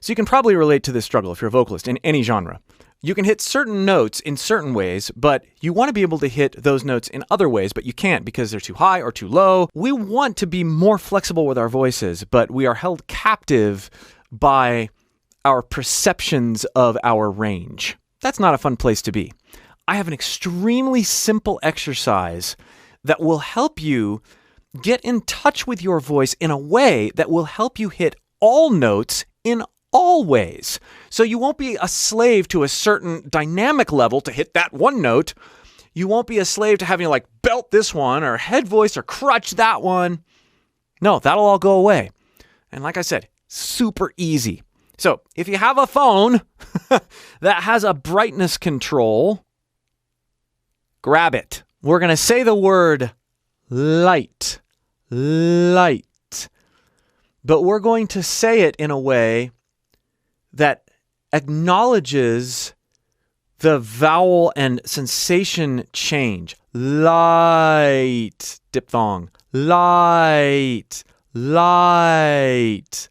So you can probably relate to this struggle if you're a vocalist in any genre. You can hit certain notes in certain ways, but you want to be able to hit those notes in other ways, but you can't because they're too high or too low. We want to be more flexible with our voices, but we are held captive by our perceptions of our range. That's not a fun place to be. I have an extremely simple exercise that will help you get in touch with your voice in a way that will help you hit all notes in all ways. So you won't be a slave to a certain dynamic level to hit that one note. You won't be a slave to having to like belt this one or head voice or crutch that one. No, that'll all go away. And like I said, super easy. So if you have a phone that has a brightness control, grab it. We're going to say the word light, light. But we're going to say it in a way that acknowledges the vowel and sensation change. Light, diphthong. Light, light.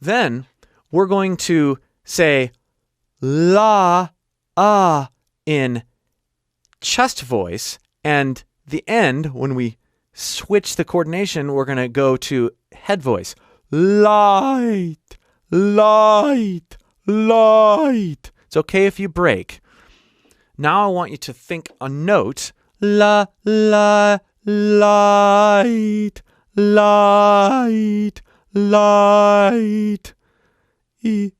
Then we're going to say la, in chest voice. And the end, when we switch the coordination, we're going to go to head voice. Light, light, light. It's okay if you break. Now I want you to think a note. La, la, light, light, light. E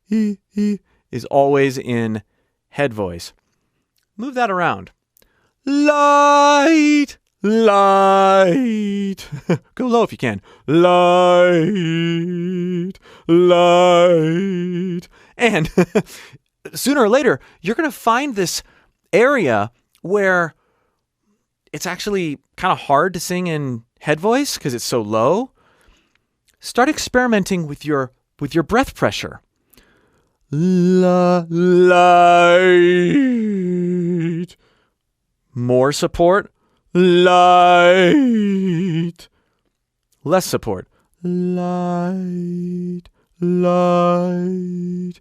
is always in head voice. Move that around. Light, light. Go low if you can. Light, light. And sooner or later, you're going to find this area where it's actually kind of hard to sing in head voice because it's so low. Start experimenting with your breath pressure. Light. More support. Light. Less support. Light. Light.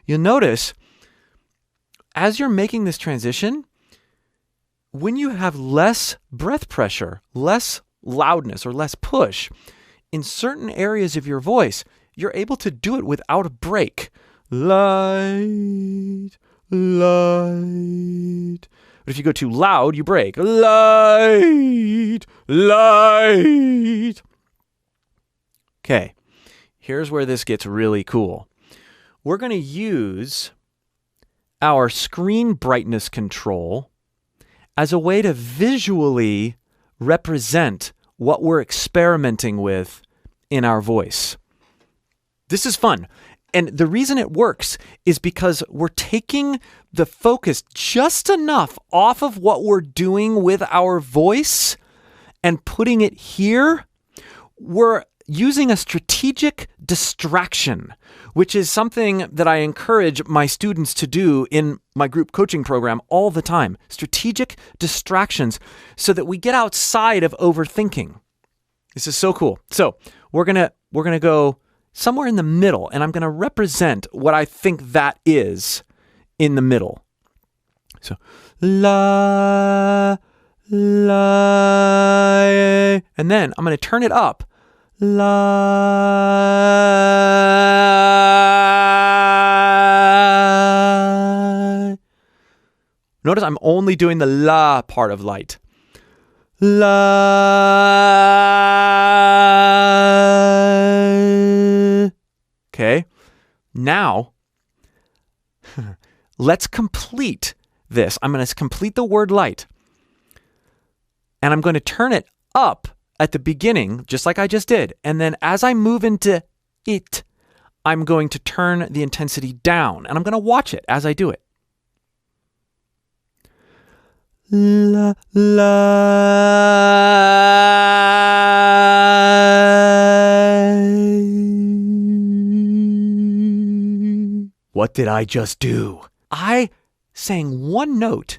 You'll notice as you're making this transition, when you have less breath pressure, less loudness or less push in certain areas of your voice, you're able to do it without a break. Light, light. But if you go too loud, you break. Light, light. Okay, here's where this gets really cool. We're going to use our screen brightness control as a way to visually represent what we're experimenting with in our voice. This is fun. And the reason it works is because we're taking the focus just enough off of what we're doing with our voice and putting it here. We're using a strategic distraction, which is something that I encourage my students to do in my group coaching program all the time. Strategic distractions so that we get outside of overthinking. This is so cool. So we're gonna go somewhere in the middle, and I'm going to represent what I think that is in the middle. So, la, la, and then I'm going to turn it up. La. Notice I'm only doing the la part of light. La. Okay, now let's complete this. I'm going to complete the word light. And I'm going to turn it up at the beginning, just like I just did. And then as I move into it, I'm going to turn the intensity down. And I'm going to watch it as I do it. La, la. What did I just do? I sang one note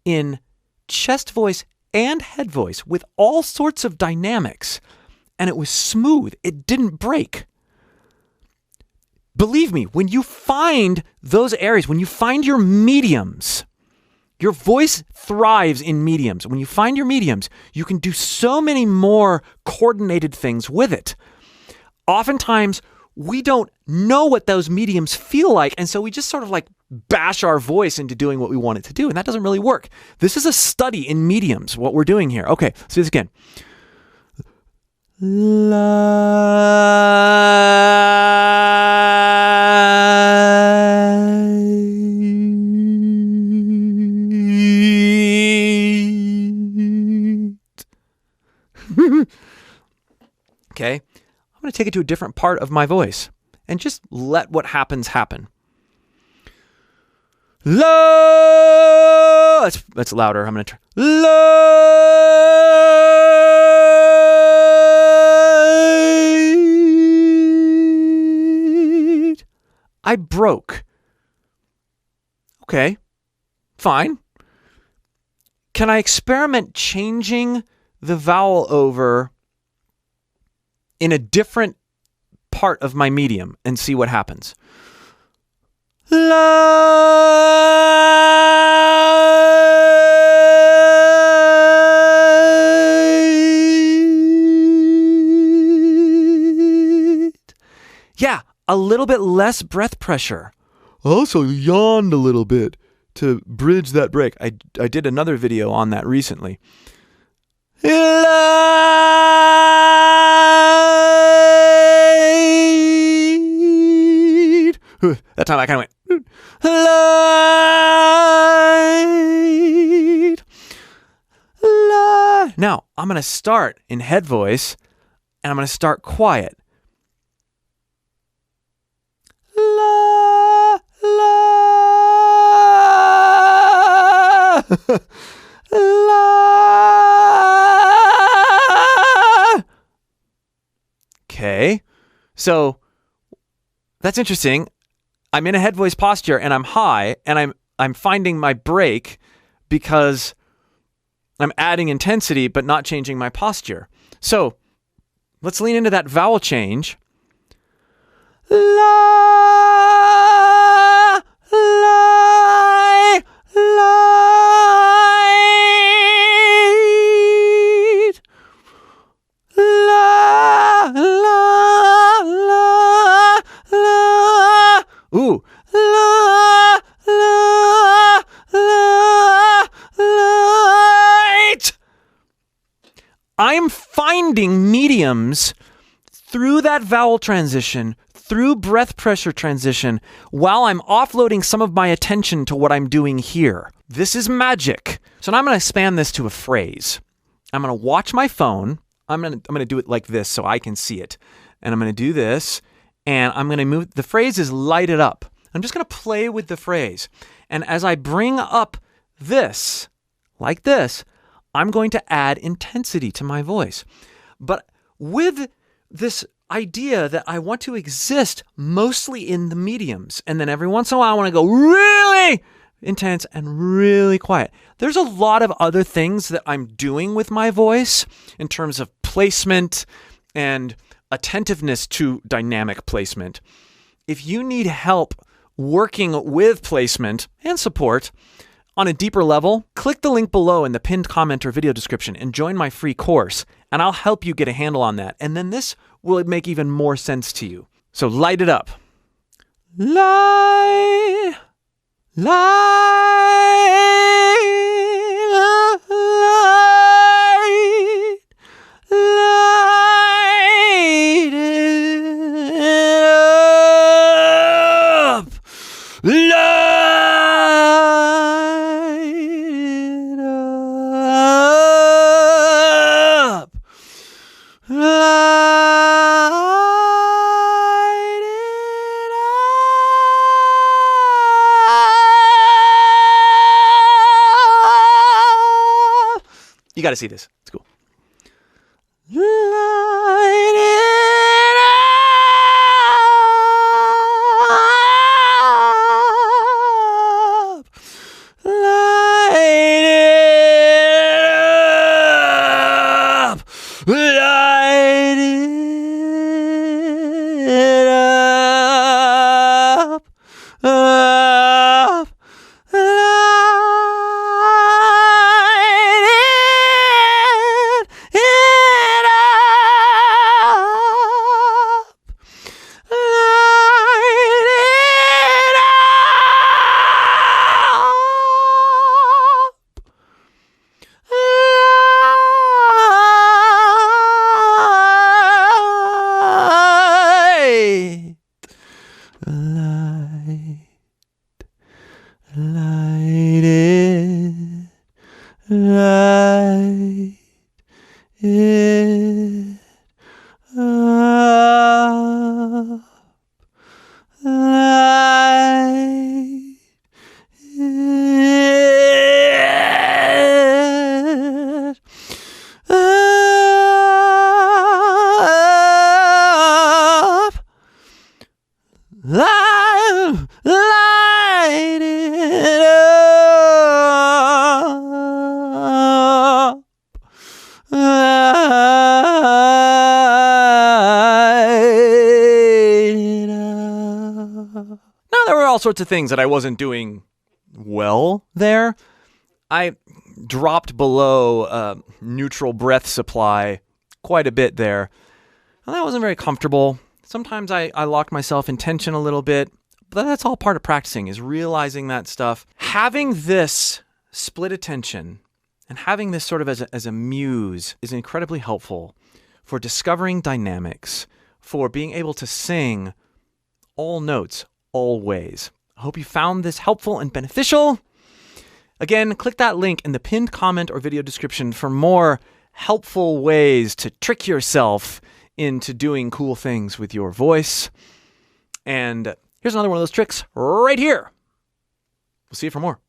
in chest voice and head voice with all sorts of dynamics, and it was smooth. It didn't break. Believe me, when you find those areas, when you find your mediums, your voice thrives in mediums. When you find your mediums, you can do so many more coordinated things with it. Oftentimes, we don't know what those mediums feel like, and so we just sort of like bash our voice into doing what we want it to do, and that doesn't really work. This is a study in mediums, what we're doing here. Okay, let's do this again. Okay, I'm going to take it to a different part of my voice and just let what happens happen. Low. That's louder. I'm going to try. Light. I broke. Okay, fine. Can I experiment changing the vowel over in a different part of my medium and see what happens? Yeah, a little bit less breath pressure. Also yawned a little bit to bridge that break. I did another video on that recently. That time I kind of went, light, light. Now, I'm going to start in head voice, and I'm going to start quiet. La, la, la. Okay, so that's interesting. I'm in a head voice posture and I'm high, and I'm finding my break because I'm adding intensity but not changing my posture. So let's lean into that vowel change. La, li, light. La, la, la, la. Ooh. La, la, la, light. I'm finding mediums through that vowel transition, through breath pressure transition, while I'm offloading some of my attention to what I'm doing here. This is magic. So now I'm going to expand this to a phrase. I'm going to watch my phone. I'm going to do it like this so I can see it. And I'm going to do this. And I'm going to move. The phrase is light it up. I'm just going to play with the phrase. And as I bring up this, like this, I'm going to add intensity to my voice. But with this idea that I want to exist mostly in the mediums, and then every once in a while I want to go really intense and really quiet. There's a lot of other things that I'm doing with my voice in terms of placement and attentiveness to dynamic placement. If you need help working with placement and support on a deeper level, click the link below in the pinned comment or video description and join my free course, and I'll help you get a handle on that. And then this will make even more sense to you. So light it up. Light, light, light, light it up. Light it up. Light it up. You got to see this. It's cool. Light it up. Light it up. Light it up. light it up. Now, there were all sorts of things that I wasn't doing well there. I dropped below neutral breath supply quite a bit there. And that wasn't very comfortable. Sometimes I locked myself in tension a little bit, but that's all part of practicing, is realizing that stuff. Having this split attention and having this sort of as a muse is incredibly helpful for discovering dynamics, for being able to sing all notes, all ways. I hope you found this helpful and beneficial. Again, click that link in the pinned comment or video description for more helpful ways to trick yourself into doing cool things with your voice. And here's another one of those tricks right here. We'll see you for more.